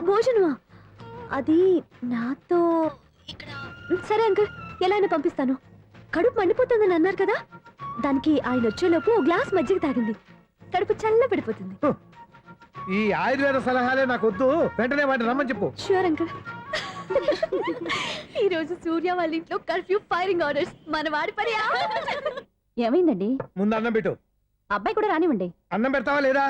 భోజనమా? అది నాతో ఇక్కడ. సరే అంకుల్, ఎలా అయినా పంపిస్తాను. కడుపు మండిపోతుందని అన్నారు కదా, దానికి ఆయన వచ్చేలోపు ఓ గ్లాస్ మజ్జిగ తాగింది, కడుపు చల్ల పడిపోతుంది. ఈ ఆయుర్వేద సలహాలే నాకు వద్దు, వెంటనే వాటిని రమ్మని చెప్పు. Sure uncle. ఈ రోజు సూర్య వాళ్ళ ఇంట్లో కర్ఫ్యూ ఫైరింగ్ ఆర్డర్స్. మన వాడి పని. ఏమైందండి? ముందు అన్నం పెట్టు. అబ్బాయి కూడా రానివ్వండి. అన్నం పెడతావా లేదా?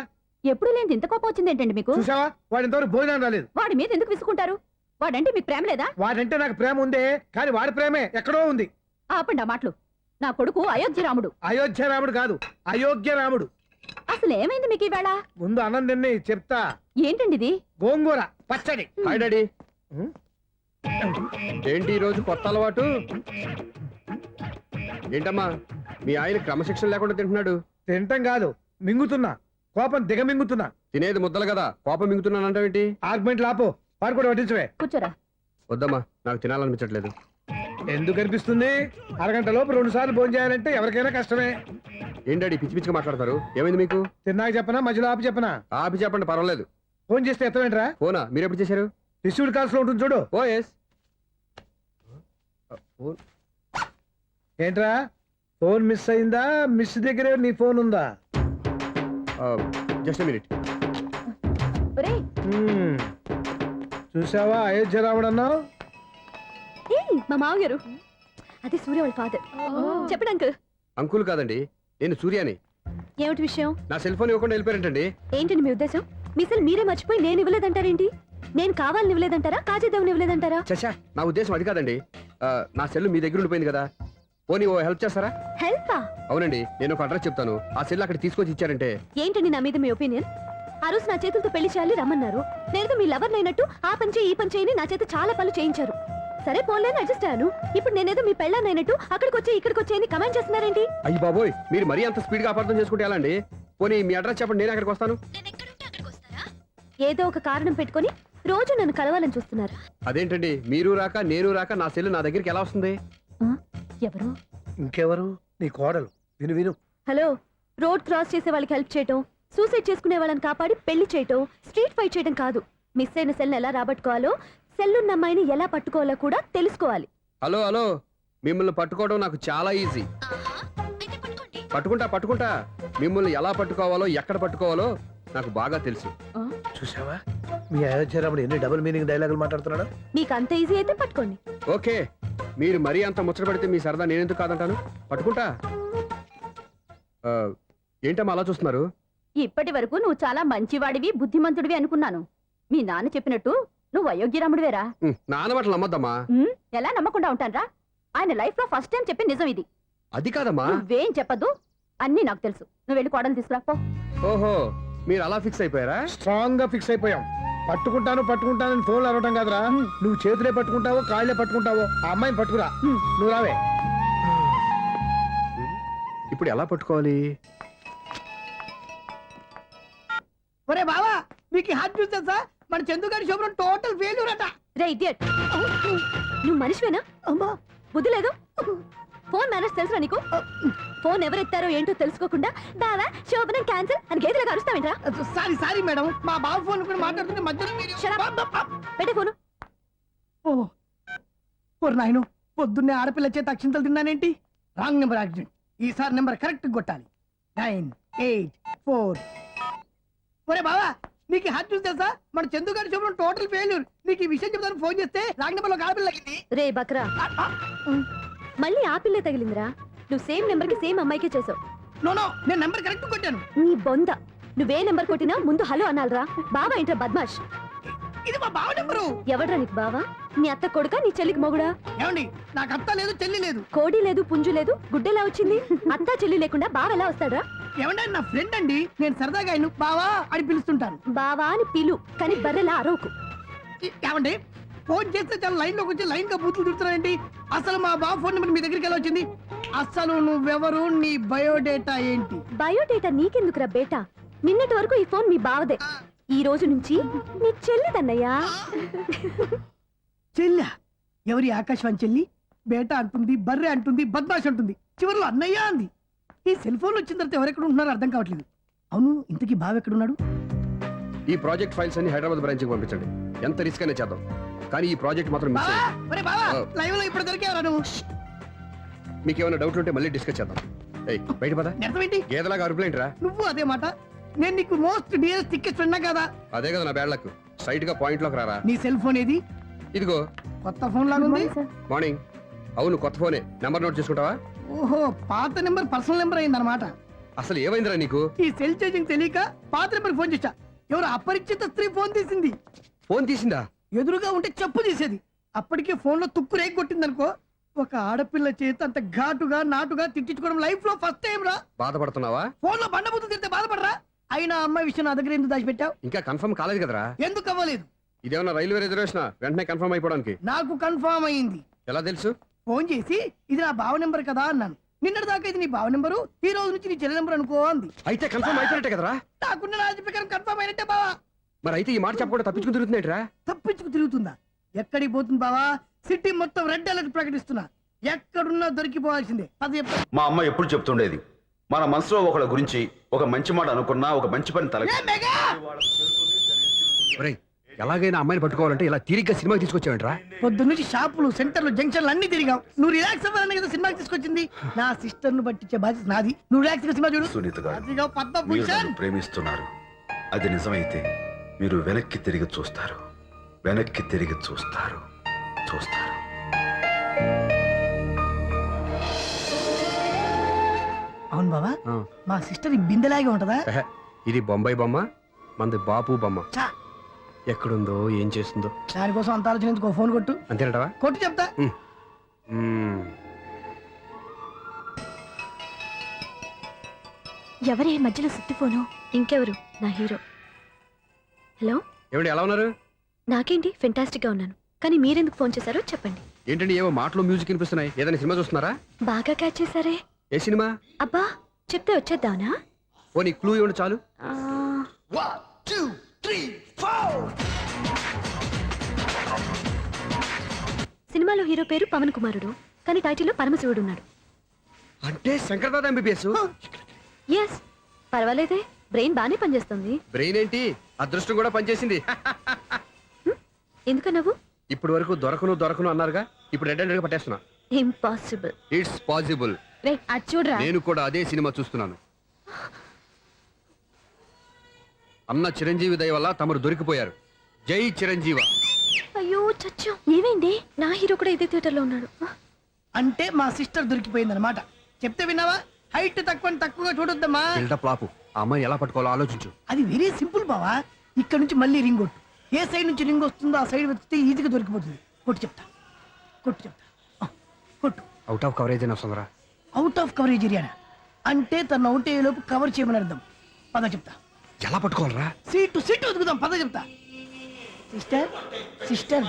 ఎప్పుడు లేని ఇంత కోపం వచ్చింది ఏంటండి మీకు? చూసావా, వాడి ఇంతవరకు భోజనం రాలేదు. వాడి మీద ఎందుకు విసుకుంటారు? వాడంటే మీకు ప్రేమ లేదా? వాడంటే నాకు ప్రేమ ఉందే, కానీ వాడి ప్రేమే ఎక్కడో ఉంది. ఆపండి ఆ మాటలు. నా కొడుకు అయోధ్య రాముడు. అయోధ్య రాముడు కాదు, అయోగ్య రాముడు. అసలు ఏమైంది మీకు ఈవేళ? ముందు అన్నం తిని చెప్తా. ఏంటండి ఇది? గోంగూర పచ్చడి. Hi daddy. ఏంటి ఈ రోజు కొత్త అలవాటు? ఏంటమ్మా మీ ఆయన క్రమశిక్షణ లేకుండా తింటున్నాడు? తింటం కాదు, మింగుతున్నా. కోపం దిగమింగుతున్నా. తినేది ముద్దలు కదా, కోపం మింగుతున్నానంటావేంటి? ఆర్గ్మెంట్ లాపో, వాడు కూడా వడ్డించవే. కూర్చోరా. వద్దమ్మా, నాకు తినాలనిపించట్లేదు. ఎందుకు అనిపిస్తుంది? అరగంట లోపు 2 సార్లు భోజనం చేయాలంటే ఎవరికైనా కష్టమే. ఏంటి డాడీ పిచ్చి పిచ్చిగా మాట్లాడతారు? ఏమైంది మీకు? తిన్నాక చెప్పనా, మధ్యలో ఆపి చెప్పనా? ఆపి చెప్పండి, పర్వాలేదు. ఫోన్ చేస్తే ఎత్తవేంట్రా? ఫోనా? మీరు ఎప్పుడు చేశారు? రిసీవ్డ్ కాల్స్ లో ఉంటుంది చూడు. ఓ ఎస్. ఏంట్రా, ఫోన్ మిస్ అయిందా? మిస్ దగ్గరే నీ ఫోన్ ఉందా? Just minute. చూసావా అయోధ్య రాముడు అన్నావు? మా మామగారు, అది సూర్య వాళ్ళ ఫాదర్. చెప్పండి అంకుల్. అంకుల్ కాదండి, నేను సూర్యాని. ఏమిటి విషయం? నా సెల్ ఫోన్ ఇవ్వకుండా వెళ్ళిపోయారంటండి. ఏంటండి మీ ఉద్దేశం? మీ సెల్ మీరే మర్చిపోయి నేను ఇవ్వలేదంటారేంటి? నేను కావాలని ఇవ్వలేదంటారా, కాజేద్దామని ఇవ్వలేదంటారా? చచ్చా, నా ఉద్దేశం అది కాదండి. నా సెల్ మీ దగ్గర ఉండిపోయింది కదా, పోనీ ఓ హెల్ప్ చేస్తారా? హెల్పా? అవునండి, నేను ఒక అడ్రస్ చెప్తాను, ఆ సెల్ అక్కడ తీసుకొచ్చి ఇచ్చారంటే. ఏంటండి నా మీద మీ ఒపీనియన్? ఆ రోజు నా చేతులతో పెళ్లి చేయాలి రమ్మన్నారు. నేను మీ లవర్ అయినట్టు ఆ పని చేయి ఈ పని చేయని నా చేత చాలా పనులు చేయించారు. సరే పోన్లేని అడ్జస్ట్ అయ్యాను. ఇప్పుడు నేనేదో మీ పెళ్ళాన్నైనట్టు అక్కడికి వచ్చి ఇక్కడికి వచ్చి కమెంట్ చేస్తున్నారేంటి? అయ్యి బాబోయ్, మీరు మరీ అంత స్పీడ్ గా అపార్థం చేసుకుంటే ఎలా అండి? పోనీ మీ అడ్రస్ చెప్పండి, నేను అక్కడికి వస్తాను. ఏదో ఒక కారణం పెట్టుకొని రోజు నన్ను కలవాలని చూస్తున్నారు. అదేంటండి, మీరు రాక నేను రాక నా సెల్ నా దగ్గరికి ఎలా వస్తుంది? ఎవరు? ఇంకెవరు? నీ కోడలు. విను విను. హలో, రోడ్ క్రాస్ చేసే వాళ్ళకి హెల్ప్ చేయటం, సూసైడ్ చేసుకునే వాళ్ళని కాపాడి పెళ్లి చేయటం, స్ట్రీట్ ఫైట్ చేయడం కాదు. మిస్ అయిన సెల్ ఎలా రాబట్టుకోవాలో, సెల్లున్న అమ్మాయిని ఎలా పట్టుకోవాలో కూడా తెలుసుకోవాలి. హలో హలో, మిమ్మల్ని పట్టుకోవడం నాకు చాలా ఈజీ. పట్టుకుంటా. మిమ్మల్ని ఎలా పట్టుకోవాలో, ఎక్కడ పట్టుకోవాలో నాకు బాగా తెలుసు. చూసావా, మీ అయోధ్య రాముడు ఎన్ని డబుల్ మీనింగ్ డైలాగులు మాట్లాడుతున్నాడు. మీకు అంత ఈజీ అయితే పట్టుకోండి. ఓకే, మీరు మరీ అంత ముచ్చట పడితే మీ సరదా నేనెందుకు కాదంటాను. పట్టుకుంటా. ఏంటమ్మా అలా చూస్తున్నారు? ఇప్పటి వరకు నువ్వు చాలా మంచివాడివి, బుద్ధిమంతుడివి అనుకున్నాను. మీ నాన్న చెప్పినట్టు నువ్వు అయోగ్యరాముడివేరా? నాన్న మాటలు నమ్మద్దమ్మా. ఎలా నమ్మకుండా ఉంటానరా? ఆయన లైఫ్ లో ఫస్ట్ టైం చెప్పి నిజం ఇది. అది కాదమ్మా. నువ్వేం చెప్పద్దు, అన్ని నాకు తెలుసు. నువ్వు వెళ్ళి కోడలు తీసుకురాపో. ఓహో, మీరు అలా ఫిక్స్ అయిపోయారా? స్ట్రాంగ్ గా ఫిక్స్ అయిపోయాం. పట్టుకుంటానని ఫోన్లు అరవటం కాదురా. నువ్వు చేతులే పట్టుకుంటావో కాళ్ళే పట్టుకుంటావో ఆ అమ్మాయిని పట్టుకురా. నువ్వు రావే. ఇప్పుడు ఎలా పట్టుకోవాలి? ఒరే బావా, మీకు హాట్ చూస్తా సార్, మన చందుగారి శుభ్రం టోటల్ ఫెయిల్యూర్ అట. రే ఇడియట్, నువ్వు మనిషివేనా? అమ్మా, బుద్ధి లేదు. ఫోన్ మేనేజ్ తెలుసా నీకు? ఫోన్ ఎవరెత్తారో ఏంటో తెలుసుకోకుండా బావా శోభనం క్యాన్సిల్ అని గేదెలకు అరుస్తావేంట్రా? సారీ మేడం, మా బావ ఫోన్ కూడా మాట్లాడుతుంటే మధ్యలో పెట్టే ఫోను. ఓ నాయను, పొద్దున్నే ఆడపిల్ల చేత అక్షింతలు తిన్నానేంటి? Wrong number accident. ఈసారి నెంబర్ కరెక్ట్ కొట్టాలి. 984. ఒరే బావా, నీకు హాట్ చూస్తే సార్, మన చందుగారి శుభ్రం టోటల్ ఫెయిల్యూర్. నీకు ఈ విషయం చెప్తాను ఫోన్ చేస్తే రాంగ్ నెంబర్ లో ఆడపిల్ల తగ్గింది. రే బక్రా, మళ్ళీ ఆ పిల్లే తగిలిందిరా. నువ్వు సేమ్ నెంబర్ కి సేమ్ అమ్మాయికే చేసావు. నో, నేను నెంబర్ కరెక్ట్ కొట్టాను. నీ బొంద, నువ్వే నెంబర్ కొట్టినా ముందు హలో అనాలరా. బావా ఏంట్రా బద్మాష్? ఇది మా బావ నెంబరు. ఎవడ్రా నీకు బావా? నీ అత్త కొడుక, నీ చెల్లికి మొగుడా? ఏమండి, నాకు అత్త లేదు, చెల్లి లేదు. కోడి లేదు, పుంజు లేదు, గుడ్డెలా వచ్చింది? అత్త చెల్లి లేకుండా బావ ఎలా వస్తాడా? ఏమండి, నా ఫ్రెండ్ అండి, నేను సరదాగా ఆయన బావా అని పిలుస్తుంటాను. బావా అని పిలు, కానీ బర్రెలా అరవకు. ఏమండి, ఫోన్ చేస్తే చాలా లైన్ లోకి వచ్చి లైన్ గా బూతులు తిడుతున్నానండి. అసలు మా బావ ఫోన్ నెంబర్ మీ దగ్గరికి ఎలా వచ్చింది? అసలు నువ్వెవరు, నీ బయోడేటా ఏంటి? బయోడేటా నీకెందుకురా బేటా? నిన్నటి వరకు ఈ ఫోన్ మీ బావదే, ఈ రోజు నుంచి నీ చెల్లిదన్నయ్యా. చెల్లి? ఎవరి ఆకాశవాణి చెల్లి? బేటా అంటుంది, బర్రె అంటుంది, బద్మాష్ అంటుంది, చివరిలో అన్నయ్య అంది. ఈ సెల్ ఫోన్ వచ్చిన తర్వాత ఎవరెక్కడ ఉంటున్నారో అర్థం కావట్లేదు. అవును, ఇంతకీ బావ ఎక్కడున్నాడు? ఈ ప్రాజెక్ట్ ఫైల్స్ అన్ని హైదరాబాద్ బ్రాంచ్ కి పంపించండి. ఎంత రిస్క్ అయినా చేద్దాం, కానీ ఈ ప్రాజెక్ట్ మాత్రం మిస్ బావా అయ్యింది. ఒరే బావా ఆ. లైవ్ లో ఇప్పుడు దొరికేవరా నువ్వు? మీకు ఏమైనా డౌట్లు ఉంటే మళ్ళీ డిస్కస్ చేద్దాం. ఏయ్ బయట పద. అర్థమేంటి? గేదలాగా అరుపులేంట్రా? నువ్వు అదే మాట. నేను నీకు మోస్ట్ డియరెస్ట్ టికెట్స్ విన్నా కదా. అదే కదా నా బ్యాడ్ లక్. స్ట్రైట్ గా పాయింట్ లోకి రారా. నీ సెల్ ఫోన్ ఏది? ఇదిగో. కొత్త ఫోన్ లాగా ఉంది. మార్నింగ్. అవును కొత్త ఫోనే. నెంబర్ నోట్ చేసుకుంటావా? ఓహో పాత నెంబర్ పర్సనల్ నెంబర్ అయిందన్నమాట. అసలు ఏమైందిరా నీకు? ఈ సెల్ చేంజింగ్ తెలియక పాత నెంబర్ ఫోన్ చేశా. ఎవరు అపరిచిత స్త్రీ ఫోన్ తీసింది. ఫోన్ తీసిందా? ఎదురుగా ఉంటే చెప్పు తీసేది. అప్పటికే ఫోన్ లో తుక్కు రేగి కొట్టిందనుకో. ఒక ఆడపిల్ల చేత అంత ఘాటుగా నాటుగా తిట్టించుకోవడం లైఫ్ లో ఫస్ట్ టైం రా. బాధపడుతున్నావా? ఫోన్ లో బండబూతులు తిడితే బాధపడరా? అయినా అమ్మాయి విషయం నా దగ్గర ఎందుకు దాచిపెట్టావు? ఇంకా కన్ఫర్మ్ కాలేదు కదరా. ఎందుకు అవ్వలేదు? ఇదేమన్నా రైల్వే రిజర్వేషన్? వెంటనే కన్ఫర్మ్ అయిపోవడానికి. నాకు కన్ఫర్మ్ అయింది. ఎలా తెలుసు? ఫోన్ చేసి ఇది నా బావ నెంబర్ కదా అన్నాను. నిన్నటి దాకా ఇది నీ బావ నెంబరు, ఈ రోజు నుంచి నీ చెల్లి నెంబర్ అనుకో అంది. అయితే కన్ఫర్మ్ అయిపోయినట్టే కదరా. నాకున్న రాజు ప్రకారం కన్ఫర్మ్ అయినట్టే బావా. మరి అయితే ఈ మాట చెప్పకుండా తప్పించుకుని తిరుగుతున్నాయిట్రా. తప్పించుకు తిరుగుతుందా? ఎక్కడికి పోతుంది బావా? సిటీ మొత్తం రెడ్ అలర్ట్ ప్రకటిస్తున్నా. ఎక్కడున్నా దొరికిపోవాల్సిందే. అది చెప్తా. మా అమ్మ ఎప్పుడు చెప్తుండేది, మన మనసులో ఒకళ్ళ గురించి ఒక మంచి మాట అనుకున్నా ఒక మంచి పని తల ఏ మెగా! ఒరేయ్, ఎలాగైనా అమ్మాయిని పట్టుకోవాలంటే ఇలా తీరిగ్గా సినిమాకి తీసుకొచ్చావంట్రా. పొద్దున్నుంచి షాపులు సెంటర్లు జంక్షన్లు అన్ని తిరిగావు. నువ్వు రిలాక్స్ అవ్వాలని కదా సినిమాకి తీసుకొచ్చింది. నా సిస్టర్ ను పట్టించే బాధ్యత నాది. నువ్వు రిలాక్స్ గా సినిమా చూడు. సునీత గారు, అదిగో మీరు పద్మభూషణ్. నన్ను ప్రేమిస్తున్నారు. అది నిజమైతే మీరు వెనక్కి తిరిగి చూస్తారు, వెనక్కి తిరిగి చూస్తారు, చూస్తారు. అవును బావా, ఆ. మా సిస్టర్ ఈ బిందెలాగే ఉంటదా? ఎహె, ఇది బొంబాయి బొమ్మ, మంది బాపు బొమ్మ. చా, ఎక్కడుందో ఏం చేస్తుందో. దానికోసం అంత ఆలోచన ఎందుకు? ఫోన్ కొట్టు. అంతేనటవా? కొట్టు చెప్తా. ఎవరే మధ్యలో సుత్తి ఫోను? ఇంకెవరు? నా హీరో. హలో, ఏమిటి ఎలా ఉన్నారు? నాకేంటి ఫెంటాస్టిక్ గా ఉన్నాను. కానీ మీరెందుకు ఫోన్ చేశారో చెప్పండి. ఏంటండి ఏవో మాటలు మ్యూజిక్ వినిపిస్తున్నాయి. ఏదైనా సినిమా చూస్తున్నారా? బాగా క్యాచ్ చేశారే. ఏ సినిమా? అబ్బా, చెప్తే వచ్చేద్దానా? పోనీ క్లూ ఇవ్వండి చాలు. ఆ, 1 2 3 4. సినిమాలో హీరో పేరు పవన్ కుమారుడు, కానీ టైటిల్లో పరమశివుడు ఉన్నాడు. అంటే శంకర్దాద ఎంబీబీఎస్. ఎస్, పర్వాలేదే, బ్రెయిన్ బానే పనిచేస్తుంది. బ్రెయిన్ ఏంటి, అదృష్టం కూడా పనిచేసింది. ఎందుకన్నావు? ఇప్పటి వరకు దొరకను అన్నారుగా, ఇప్పుడు రెడ్ హ్యాండెడ్ గా పట్టేస్తున్నా. ఇంపాసిబుల్. It's possible. రే, అది చూడరా. నేను కూడా అదే సినిమా చూస్తున్నాను. అన్న చిరంజీవి దయ వల్ల తమరు దొరికిపోయారు. జై చిరంజీవ. అయ్యో చచ్చా, ఏమైంది? నా హీరో కూడా ఇదే థియేటర్ లో ఉన్నాడు. అంటే మా సిస్టర్ దొరికిపోయింది అనమాట. చెప్తే విన్నావా? హైట్ తక్కువగా చూడొద్దమ్మా. బిల్డప్ లాపు. ఆ అమ్మాయి ఎలా పట్టుకోవాలో ఆలోచించు. అది వెరీ సింపుల్ బావా. ఇక్కడ నుంచి మళ్ళీ రింగ్ కొట్టు. ఏ సైడ్ నుంచి రింగ్ వస్తుందో ఆ సైడ్ వెతికితే ఈజీగా దొరికిపోతుంది. కొట్టు చెప్తా. ఆ, కొట్టు. అవుట్ ఆఫ్ కవరేజ్ అని వస్తుందిరా. అవుట్ ఆఫ్ కవరేజ్ ఏరియా అంటే తన అవుట్ అయ్యేలోపు కవర్ చేయమని అర్థం. పద చెప్తా. ఎలా పట్టుకోవాలరా? సీటు వెతుకుదాం. పద చెప్తా. Sister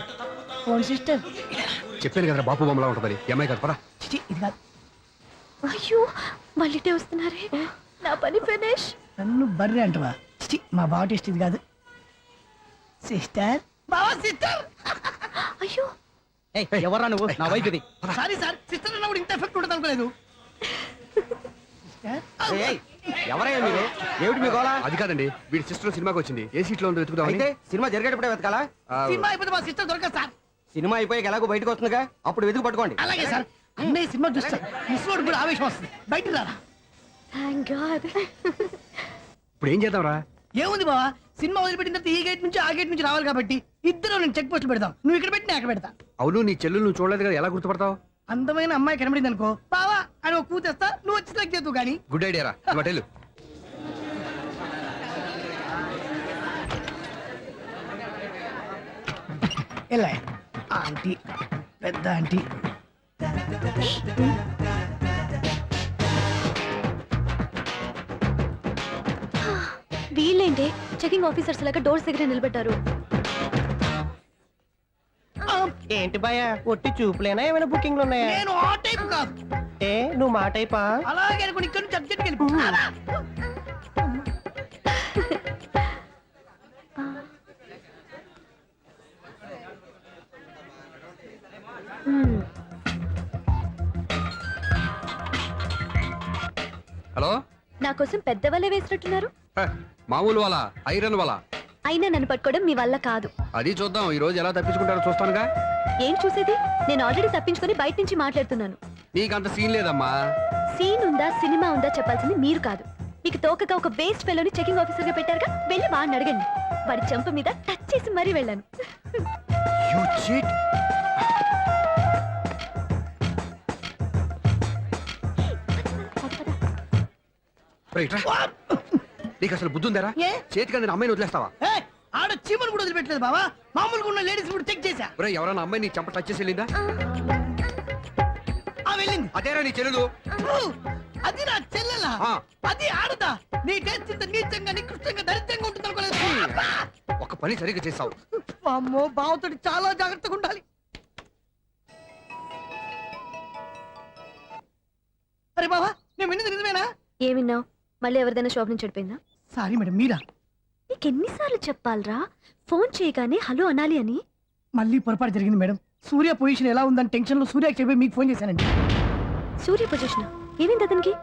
phone sister. చెప్పాను కదరా బాపు బొమ్మలా ఉంటుందని. ఎంఐ కదా పదా. చిచి, ఇది కాదు. అయ్యో, మళ్ళీటే వస్తున్నారే. నా పని ఫినిష్. నన్ను బర్రె అంటవా? చిచి, మా బావ టేస్ట్ ఇది కాదు. సిస్టర్, బావా సిస్టర్. అయ్యో, ఎవరా నువ్వు? నా వైపు ఇది. సారీ సార్, సిస్టర్ అన్నప్పుడు ఇంత ఎఫెక్ట్ ఉంటుంది అనుకోలేదు. సిస్టర్, ఎవరయ్యా మీరు? ఏమిటి మీ గోళ? అది కాదండి, వీడి సిస్టర్ సినిమాకి వచ్చింది. ఏ సీట్ లో ఉందో వెతుకుదామని. అయితే సినిమా జరిగేటప్పుడే వెతకాలా? ఆ, సినిమా అయిపోతే మా సిస్టర్ దొరకదు సార్. సినిమా అయిపోయాక ఎలాగో బయటకు వస్తుందిగా, అప్పుడు వెతుకు పట్టుకోండి. అలాగే సార్. అన్నయ్య సినిమా చూస్తా మిస్ వాడు కూడా ఆవేశం వస్తుంది. బయటికి రారా. Thank God. ఇప్పుడు ఏం చేద్దాంరా? ఏముంది బావా, సినిమా వదిలిపెట్టిన తర్వాత ఈ గేట్ నుంచి ఆ గేట్ నుంచి రావాలి కాబట్టి ఇద్దరు నేను చెక్ పోస్టులు పెడతాం. నువ్వు ఇక్కడ పెట్టి నేను అక్కడ పెడతా. అవును, నీ చెల్లెలు నువ్వు చూడలేదు కదా, ఎలా గుర్తుపడతావు? అందమైన అమ్మాయి కనబడింది అనుకో, బావా అని ఒక కూతేస్తా, నువ్వు వచ్చి సెలెక్ట్ చేద్దు కానీ. గుడ్ ఐడియా రా. నువ్వు అటెళ్ళు. ఎలా ఆంటీ, పెద్ద ఆంటీ. వీళ్ళేంటి చెకింగ్ ఆఫీసర్స్ లాగా డోర్స్ దగ్గర నిలబెట్టారు. ఏంటి భయ, ఒట్టి చూపులేనా? ఏమైనా బుకింగ్లు ఉన్నాయా? నేను ఆ టైప్ కాదు. ఏ నువ్వు మా టైపా? అలాగే అనుకుని ఇక్కడ నుంచి అర్జెంట్కి వెళ్ళిపో. హలో. నా కోసం పెద్ద వలే వేసినట్టున్నారు. హ, మామూలు వాళ్ళ, ఐరన్ వాళ్ళ. అయినా నన్ను పట్టుకోవడం మీ వల్ల కాదు. అది చూద్దాం ఈ రోజు ఎలా తప్పించుకుంటారో చూస్తానుగా. ఏం చూసేది? నేను ఆల్రెడీ తప్పించుకొని బయట నుంచి మాట్లాడుతున్నాను. నీకు అంత సీన్ లేదమ్మా. సీన్ ఉందా సినిమా ఉందా చెప్పాల్సింది మీరు కాదు. మీకు తోకగా ఒక బేస్ట్ ఫెలోని చెకింగ్ ఆఫీసర్ గా పెట్టారుగా, వెళ్ళి వాడిని అడగండి. వాడి చెంప మీద టచ్ చేసి మరీ వెళ్ళాను. You cheat. రైట్ రా. నీకు అసలు బుద్ధి ఉందారా? ఏ? చేతికి అందిన అమ్మాయిని వదిలేస్తావా? ఏయ్, ఆడ చీమను కూడా వదిలిపెట్టలేదు బావా. మామూలుగా ఉన్న లేడీస్ కూడా చెక్ చేశా. ఒరేయ్, ఎవరైనా అమ్మాయి నీ చెంప టచ్ చేసి వెళ్ళిందా? ఆ వెళ్ళింది. అదేరా నీ చెల్లెలు. ఓ, అది నా చెల్లెలా? ఆ. అది ఆడదా? నీ టేస్ట్ ఇంత నీచంగా నికృష్టంగా దరిద్రంగా ఉంటుంది అనుకోలేదు. ఒక పని సరిగ్గా చేసావు. అమ్మో, బావతోటి చాలా జాగ్రత్తగా ఉండాలి. అరే బావా, నేను విన్నది నిజమేనా? ఏమిన్నావు? మళ్ళీ ఎవరిదైనా షాప్ నుంచి చెడిపోయిందా? సారీ మేడం, మీరా? నీకెన్నిసార్లు చెప్పాలరా ఫోన్ చేయగానే హలో అనాలి అని? మళ్ళీ పొరపాటు జరిగింది మేడం. సూర్య పొజిషన్ ఎలా ఉందని టెన్షన్ లో సూర్యకి చెప్పి మీకు ఫోన్ చేశానండి. సూర్య పొజిషన్ ఏమైంది అతనికి?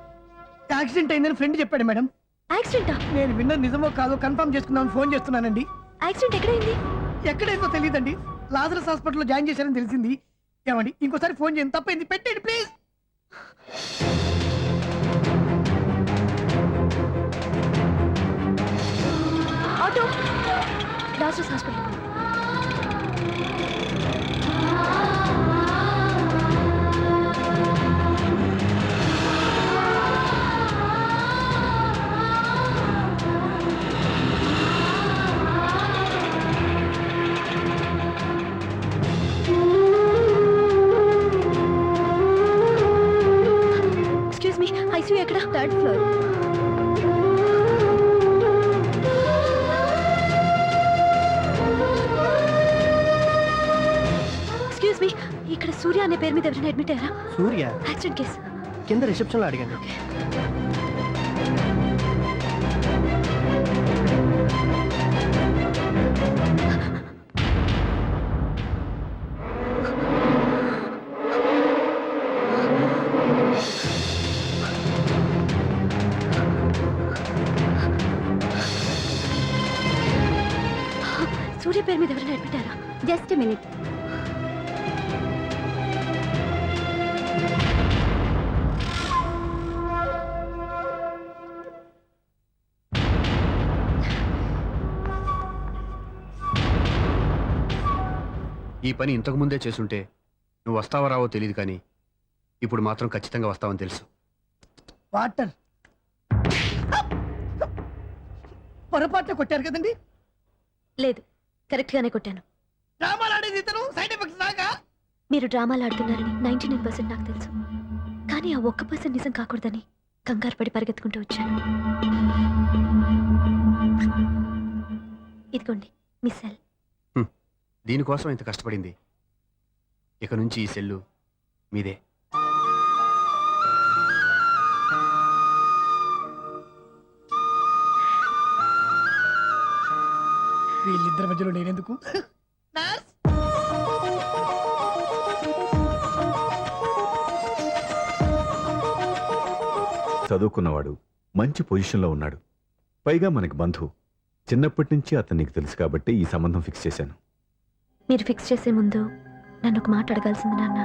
యాక్సిడెంట్ అయిందని ఫ్రెండ్ చెప్పాడు మేడం. యాక్సిడెంటా? నేను విన్నది నిజమో కాదో కన్ఫర్మ్ చేసుకుందామని ఫోన్ చేస్తున్నానండి. యాక్సిడెంట్ ఎక్కడైంది? ఎక్కడైందో తెలియదండి. లాజరస్ హాస్పిటల్లో జాయిన్ చేశారని తెలిసింది. ఏమండి, ఇంకోసారి ఫోన్ చేయండి. తప్పైంది, పెట్టండి please. Auto Lazarus hospital. Excuse me, ICU ఎక్కడ? Third floor. ఎక్స్క్యూజ్ మీ, ఇక్కడ సూర్య అనే పేరు మీద ఎవరైనా అడ్మిట్ అయ్యారా? Surya accident case. కింద రిసెప్షన్ లో అడిగాను. సూర్య పేరు మీద ఎవరైనా అడ్మిట్ అయ్యారా? Just minute. ఈ పని ఇంతకు ముందే చేసుంటే నువ్వు వస్తావో రావో తెలియదు, కానీ ఇప్పుడు మాత్రం ఖచ్చితంగా వస్తావని తెలుసు. వాటర్ పొరపాటున కొట్టారు కదండి. లేదు, కరెక్ట్ గానే కొట్టాను. డ్రామాలు ఆడేది ఇతను, సైడ్ ఎఫెక్ట్స్ దాకా. మీరు డ్రామాలు ఆడుతున్నారని 99% నాకు తెలుసు, కానీ ఆ 1% నిజం కాకూడదని కంగారు పడి పరిగెత్తుకుంటూ వచ్చాను. ఇదిగోండి మీ సెల్. దీనికోసం ఇంత కష్టపడింది. ఇక నుంచి ఈ సెల్లు మీదే. వీళ్ళిద్దరి మధ్యలో నేనెందుకు? చదువుకున్నవాడు, మంచి పొజిషన్లో ఉన్నాడు, పైగా మనకి బంధువు. చిన్నప్పటి నుంచి అతను నీకు తెలుసు కాబట్టి ఈ సంబంధం ఫిక్స్ చేశాను. మీరు ఫిక్స్ చేసే ముందు నన్ను ఒక మాట అడగాల్సింది నాన్న.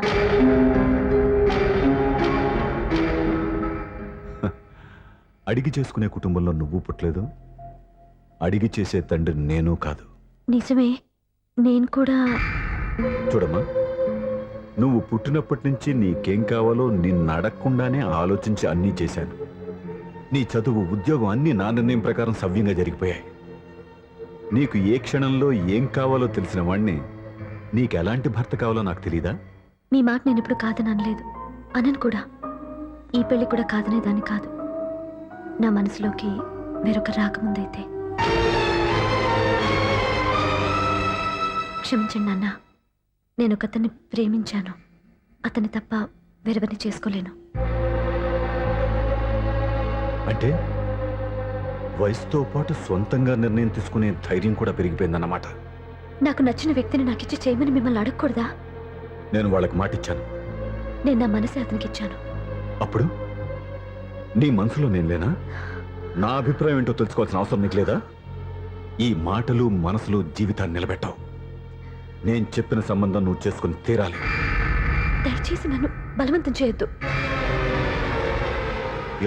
అడిగి చేసుకునే కుటుంబంలో నువ్వు పుట్టలేదు, అడిగి చేసే తండ్రి నేను కాదు. నిజమే, నేను కూడా. చూడమ్మా, నువ్వు పుట్టినప్పటి నుంచి నీకేం కావాలో నిన్ను అడగకుండానే ఆలోచించి అన్నీ చేశాను. నీ చదువు, ఉద్యోగం అన్నీ నా నిర్ణయం ప్రకారం సవ్యంగా జరిగిపోయాయి. నీకు ఏ క్షణంలో ఏం కావాలో తెలిసిన వాణ్ణి నీకు ఎలాంటి భర్త కావాలో నాకు తెలీదా? మీ మాట నేను ఇప్పుడు కాదని అనలేదు, అనను కూడా. ఈ పెళ్లి కూడా కాదనేదాన్ని కాదు. నా మనసులోకి వేరొక రాకముందైతే. క్షమించండి నాన్న, నేను ఒకతన్ని ప్రేమించాను. అతన్ని తప్ప వేరెవరిని చేసుకోలేను. అంటే వయసుతో పాటు సొంతంగా నిర్ణయం తీసుకునే ధైర్యం కూడా పెరిగిపోయిందన్నమాట. నాకు నచ్చిన వ్యక్తిని నాకిచ్చి చేయమని మిమ్మల్ని అడగకూడదా? నేను వాళ్ళకి మాటిచ్చాను. నేను నా మనసే అతనికి ఇచ్చాను. అప్పుడు నీ మనసులో నేను లేనా? నా అభిప్రాయం ఏంటో తెలుసుకోవాల్సిన అవసరం నీకు లేదా? ఈ మాటలు మనసులు జీవితాన్ని నిలబెట్టావు. నేను చెప్పిన సంబంధం నువ్వు చేసుకుని తీరాలి. దయచేసి నన్ను బలవంతం చేయొద్దు.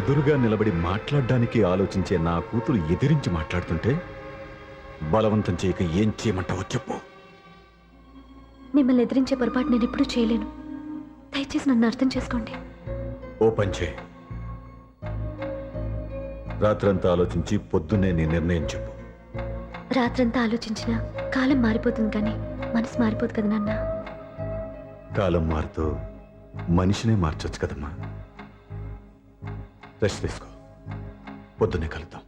ఎదురుగా నిలబడి మాట్లాడడానికి ఆలోచించే నా కూతురు ఎదిరించి మాట్లాడుతుంటే బలవంతం చేయక ఏం చేయమంటావో చెప్పు. మిమ్మల్ని ఎదిరించే పొరపాటు నేను ఎప్పుడూ చేయలేను. దయచేసి నన్ను అర్థం చేసుకోండి. ఓ పంచే, రాత్రంతా ఆలోచించి పొద్దున్నే నీ నిర్ణయం చెప్పు. రాత్రంతా ఆలోచించినా కాలం మారిపోతుంది కానీ మనసు మారిపోదు కదా నాన్న. కాలం మారుతూ మనిషినే మార్చొచ్చు కదమ్మా. రెస్ట్ తీసుకో, పొద్దున్నే కలుద్దాం.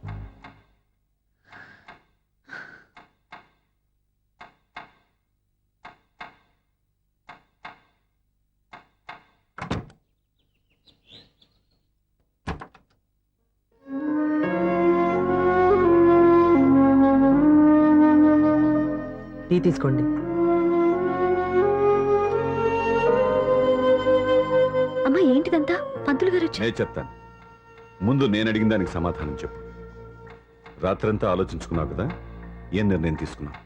టీ తీసుకోండి. అమ్మా ఏంటిదంతా? పంతులు గారు వచ్చి నేను చెప్తాను. ముందు నేను అడిగిన దానికి సమాధానం చెప్పు. రాత్రంతా ఆలోచించుకున్నావు కదా, ఏం నిర్ణయం తీసుకున్నావు?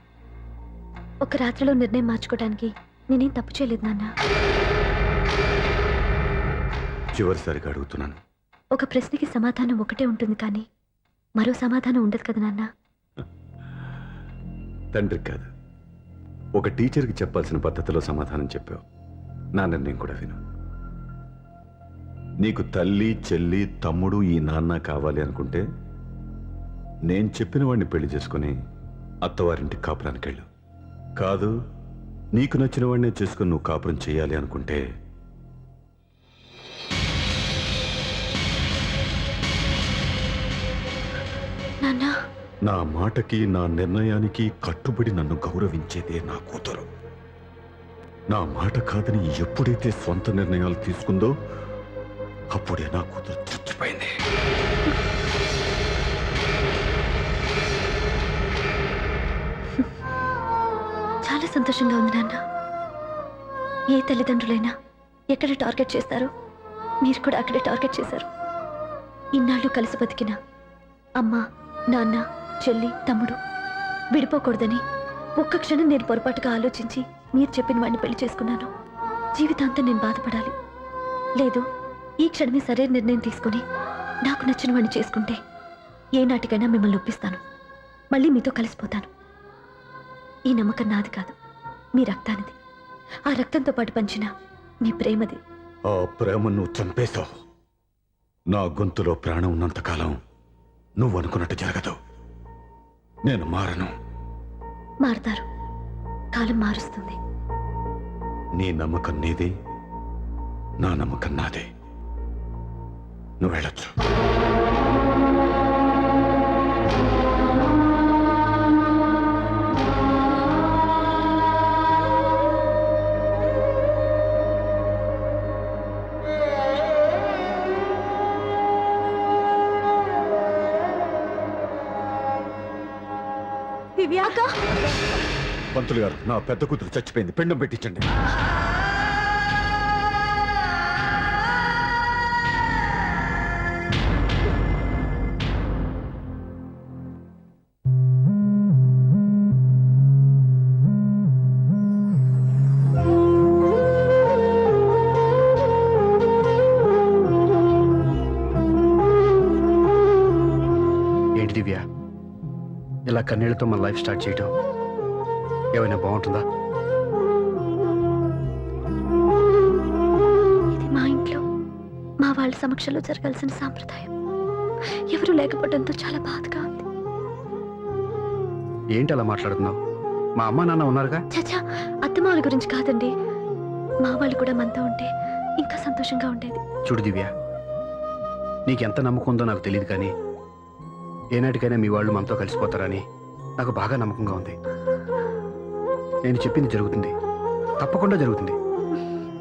ఒక రాత్రిలో నిర్ణయం మార్చుకోవడానికి నేనేం తప్పు చేయలేదు నాన్న. చివరిసారిగా అడుగుతున్నాను. ఒక ప్రశ్నకి సమాధానం ఒకటే ఉంటుంది కానీ మరో సమాధానం ఉండదు కదా నాన్న. తండ్రికి కాదు, ఒక టీచర్కి చెప్పాల్సిన పద్ధతిలో సమాధానం చెప్పావు. నా నిర్ణయం కూడా విను. నీకు తల్లి, చెల్లి, తమ్ముడు, ఈ నాన్న కావాలి అనుకుంటే నేను చెప్పిన వాడిని పెళ్లి చేసుకుని అత్తవారింటికి కాపురానికి వెళ్ళు. కాదు, నీకు నచ్చిన వాడినే చేసుకుని నువ్వు కాపురం చేయాలి అనుకుంటే నాన్న నా మాటకి, నా నిర్ణయానికి కట్టుబడి నన్ను గౌరవించేదే నా కూతురు. నా మాట కాదని ఎప్పుడైతే సొంత నిర్ణయాలు తీసుకుందో అప్పుడే నా కూతురు చచ్చిపోయింది. చాలా సంతోషంగా ఉంది నాన్న. ఏ తల్లిదండ్రులైనా ఎక్కడ టార్గెట్ చేస్తారో మీరు కూడా అక్కడే టార్గెట్ చేశారు. ఇన్నాళ్ళు కలిసి బతికిన అమ్మ, నాన్న, చెల్లి, తమ్ముడు విడిపోకూడదని ఒక్క క్షణం నేను పొరపాటుగా ఆలోచించి మీరు చెప్పిన వాడిని పెళ్లి చేసుకున్నాను. జీవితాంతం నేను బాధపడాలి. లేదు, ఈ క్షణమే సరైన నిర్ణయం తీసుకుని నాకు నచ్చిన వాడిని చేసుకుంటే ఏ నాటికైనా మిమ్మల్ని ఒప్పిస్తాను. మళ్ళీ మీతో కలిసిపోతాను. ఈ నమ్మకం నాది కాదు, మీ రక్తానిది. ఆ రక్తంతో పాటు పంచిన మీ ప్రేమది. ఆ ప్రేమను నువ్వు చంపేశావు. నా గొంతులో ప్రాణం ఉన్నంతకాలం నువ్వు అనుకున్నట్టు జరగదు. నేను మారను. మారుతారు, కాలం మారుస్తుంది. నీ నమ్మకం నీది, నా నమ్మకం నాదే. నువ్వు వెళ్ళొచ్చు. దివ్యాక, పంతులు గారు, నా పెద్ద కూతురు చచ్చిపోయింది, పిండం పెట్టించండి. ఏంటి దివ్య, ఇలా కన్నీళ్లతో మన లైఫ్ స్టార్ట్ చేయటం ఏమైనా బాగుంటుందా? ఇది మా ఇంట్లో మా వాళ్ళ సమక్షంలో జరగాల్సిన సాంప్రదాయం. ఎవరు లేకపోవడంతో చాలా బాధగా ఉంది. ఏంటి అలా మాట్లాడుతున్నావు? మా అమ్మ నాన్న ఉన్నారుగా. చచ్చా, అత్తమాల గురించి కాదండి. మా వాళ్ళు కూడా మనతో ఉంటే ఇంకా సంతోషంగా ఉండేది. చూడు దివ్య, నీకెంత నమ్మకం ఉందో నాకు తెలియదు కానీ ఏనాటికైనా మీ వాళ్ళు మనతో కలిసిపోతారని నాకు బాగా నమ్మకంగా ఉంది. నేను చెప్పింది జరుగుతుంది, తప్పకుండా జరుగుతుంది.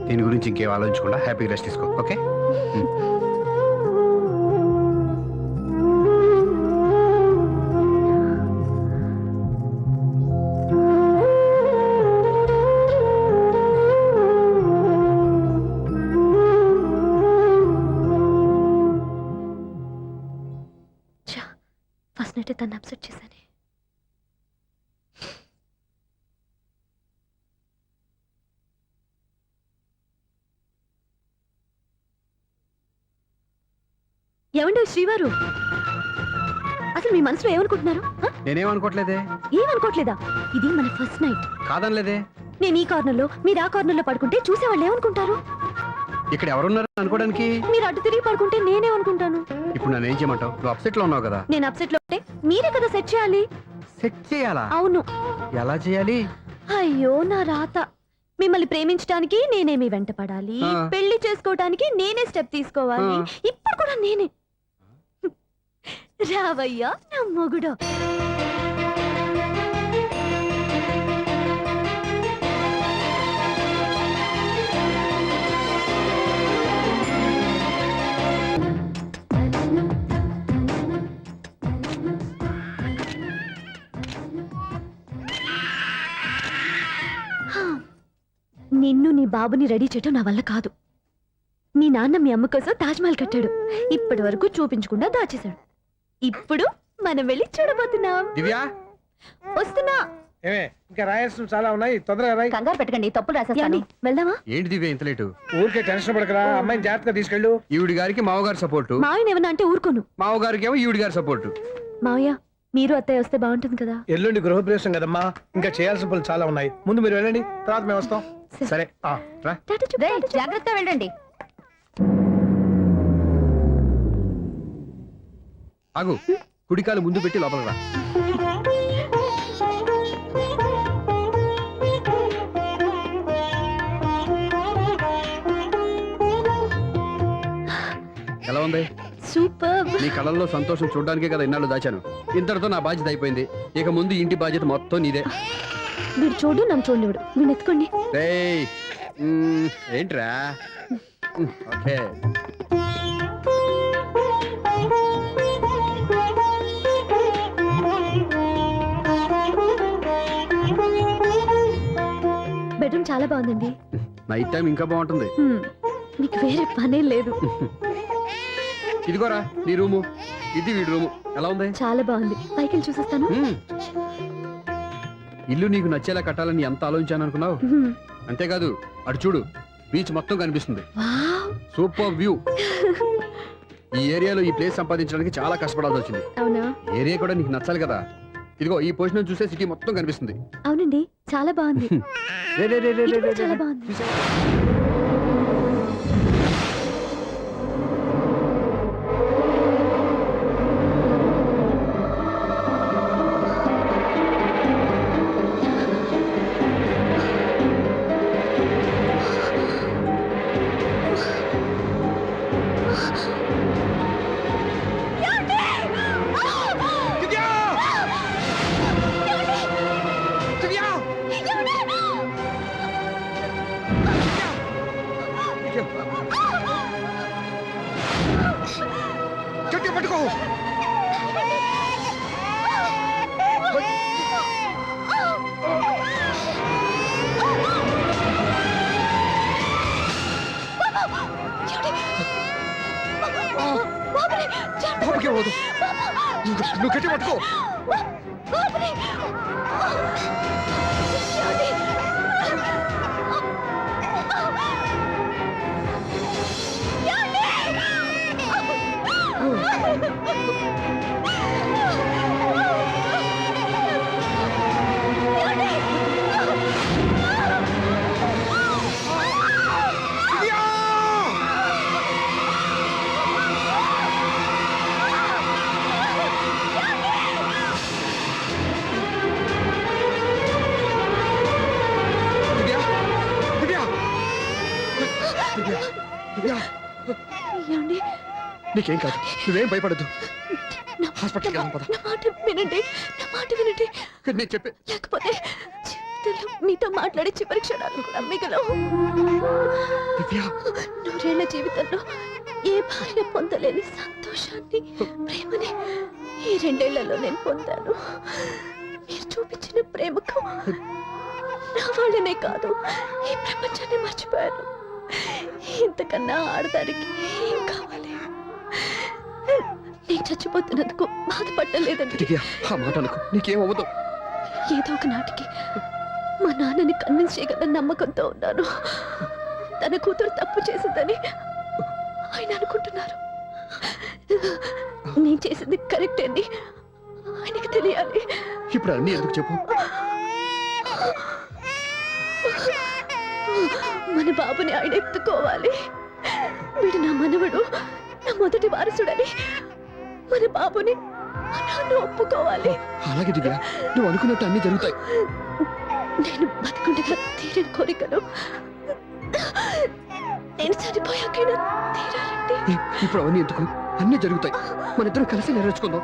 దీని గురించి ఇంకేం ఆలోచించకుండా హ్యాపీగా రెస్ట్ తీసుకో, ఓకే? ఫస్ట్ నైట్ తను అప్సెట్ చేశాను. ఏమండి శ్రీవారు, అసలు మీ మనసులో ఏమనుకుంటున్నారు? నేనేమనుకోవట్లేదే. ఏమనుకోవట్లేదా? ఇది మన ఫస్ట్ నైట్. కాదనలేదే. నేను ఈ కార్నర్ లో, మీరు ఆ కార్నర్ లో పడుకుంటే చూసేవాళ్ళు ఏమనుకుంటారు? ఇక్కడ ఎవరున్నారు అనుకోవడానికి? మీరు అటు తిరిగి పడుకుంటే నేనేమనుకుంటాను? ఇప్పుడు నన్ను ఏం చేయమంటావు? నువ్వు అప్సెట్ లో ఉన్నావు కదా. నేను అప్సెట్ లో ఉంటే మీరే కదా సెట్ చేయాలి. సెట్ చేయాలా? అవును. ఎలా చేయాలి? అయ్యో నా రాత. మిమ్మల్ని ప్రేమించడానికి నేనే మీ వెంట పడాలి, ఆ. పెళ్లి చేసుకోవడానికి నేనే స్టెప్ తీసుకోవాలి. ఆ. ఇప్పుడు కూడా నేనే. రావయ్యా నా మొగుడు. నిన్ను నీ బాబుని రెడీ చేయటం నా వల్ల కాదు. మీ నాన్న మీ అమ్మ కోసం తాజ్మహల్ కట్టాడు. ఇప్పటి వరకు చూపించకుండా దాచేశాడు. ఇప్పుడు మనం వెళ్ళి చూడబోతున్నాం. దివ్యా, వస్తున్నా. ఏమే ఇంకా రాయాల్సిన చాలా ఉన్నాయి, తొందరగా రాయి. కంగారు పెట్టకండి, తప్పులు రాసేస్తాను. వెళ్దామా? ఏంటి దివ్య ఇంత లేటు? ఊరికే టెన్షన్ పడకరా, అమ్మాయిని జాగ్రత్తగా తీసుకెళ్ళు. ఈవిడి గారికి మావగారు సపోర్టు, మావయ్య ఏమన్నా అంటే ఊరుకోను. మావగారికి ఏమో ఈవిడి గారి సపోర్టు. మావయ్య మీరు అత్తయ్య వస్తే బాగుంటుంది కదా. ఎల్లుండి గృహప్రవేశం కదమ్మా, ఇంకా చేయాల్సిన పనులు చాలా ఉన్నాయి. ముందు మీరు వెళ్ళండి, తర్వాత మేము వస్తాం. సరే ఆ. రా. జాగ్రత్తగా వెళ్ళండి. ఆగు, కుడికాలు ముందు పెట్టి లోపల రా. ఎలా ఉంది? సూపర్. నీ కళ్ళల్లో సంతోషం చూడడానికే కదా ఇన్నాళ్ళు దాచాను. ఇంతటితో నా బాధ్యత అయిపోయింది. ఇక ముందు ఇంటి బాధ్యత మొత్తం నీదే. మీరు చూడు, నన్ను చూడనివ్వడు. మీరు ఎత్తుకోండి. రేయ్, ఏంట్రా? ఓకే. బెడ్రూమ్ చాలా బాగుందండి. నైట్ టైం ఇంకా బాగుంటుంది. మీకు వేరే పనే లేదు. ఇదిగోరా నీ రూము, ఇది వీడి రూము. ఎలా ఉంది? చాలా బాగుంది. పైకి వెళ్ళి చూసేస్తాను. ఇల్లు నీకు నచ్చేలా కట్టాలని ఎంత ఆలోచించాను అనుకున్నావు? అంతేకాదు, అటు చూడు, బీచ్ మొత్తం కనిపిస్తుంది. వావ్. Super view. ఈ ఏరియాలో ఈ ప్లేస్ సంపాదించడానికి చాలా కష్టపడాల్సి వచ్చింది. అవునా? ఏరియా కూడా నీకు నచ్చాలి కదా. ఇదిగో ఈ పొజిషన్ చూసే సిటీ మొత్తం కనిపిస్తుంది. అవునండి, చాలా బాగుంది. రే, రే, రే, రే, ఇది రే, కూడా రే, చాలా రే. బాగుంది. చూసావా? గట్టిగా పట్టుకో. బాబుకి అవ్వదు. నువ్వు గట్టి పట్టుకో. ఏమండి? నీకేం కాదు, నువ్వేం భయపడద్దు. హాస్పిటల్కి వెళ్దాం పద. నా మాట వినండి, నా మాట వినండి. నేను చెప్పే లేకపోతే జీవితంలో మీతో మాట్లాడే చివరి క్షణాలు కూడా మిగలవు. నూరేళ్ల జీవితంలో ఏ భార్య పొందలేని సంతోషాన్ని, ప్రేమని ఈ 2 ఏళ్లలో నేను పొందాను. మీరు చూపించిన ప్రేమకు నా వాళ్ళనే కాదు, ఈ ప్రపంచాన్ని మర్చిపోయాను. ఇంతకన్నా ఆడదానికి ఏం కావాలి? నేను చచ్చిపోతున్నందుకు బాధపడలేదండి. ఆ మాట అనుకో, నీకేమవ్వదు. ఏదో ఒక నాటికి మా నాన్నని కన్విన్స్ చేయగల నమ్మకంతో ఉన్నాను. తన కూతురు తప్పు చేసిందని ఆయన అనుకుంటున్నారు. నేను చేసింది కరెక్ట్ అని ఆయనకి తెలియాలి. ఇప్పుడు అన్నీ ఎందుకు చెప్పు? మన బాబుని ఆయన ఎత్తుకోవాలి. వీడు నా మనవడు, నా మొదటి వారసుడని మన బాబుని నాన్న ఒప్పుకోవాలి. అలాగే దివ్య, నువ్వు అనుకున్నట్టు అన్నీ జరుగుతాయి. నేను బతికుండగా తీరని కోరికలు నేను చనిపోయాకైనా తీరాలండి. ఇప్పుడు అవన్నీ ఎందుకు? అన్నీ జరుగుతాయి. మన ఇద్దరం కలిసి నెరవేర్చుకుందాం.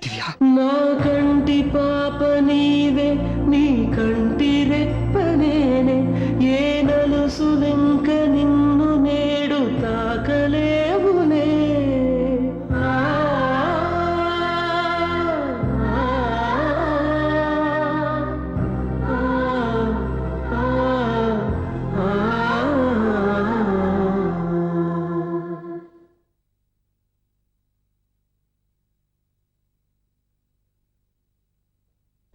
దివ్య, నా కంటి పాప నీవే, నీ కంటి రెప్పనేనే, ఏ నలుసులెంక నిన్ను నేడు తాకలేవులే. ఆ, ఆ, ఆ, ఆ.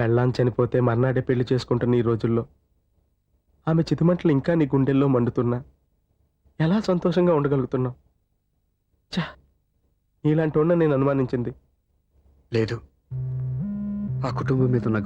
పెళ్ళాం చనిపోతే మర్నాడే పెళ్లి చేసుకుంటున్న ఈ రోజుల్లో ఆమె చితిమంటలు ఇంకా నీ గుండెల్లో మండుతున్నా ఎలా సంతోషంగా ఉండగలుగుతున్నావు? ఛా, నీలాంటి ఉన్న నేను అనుమానించింది. లేదు, ఆ కుటుంబం మీద ఉన్న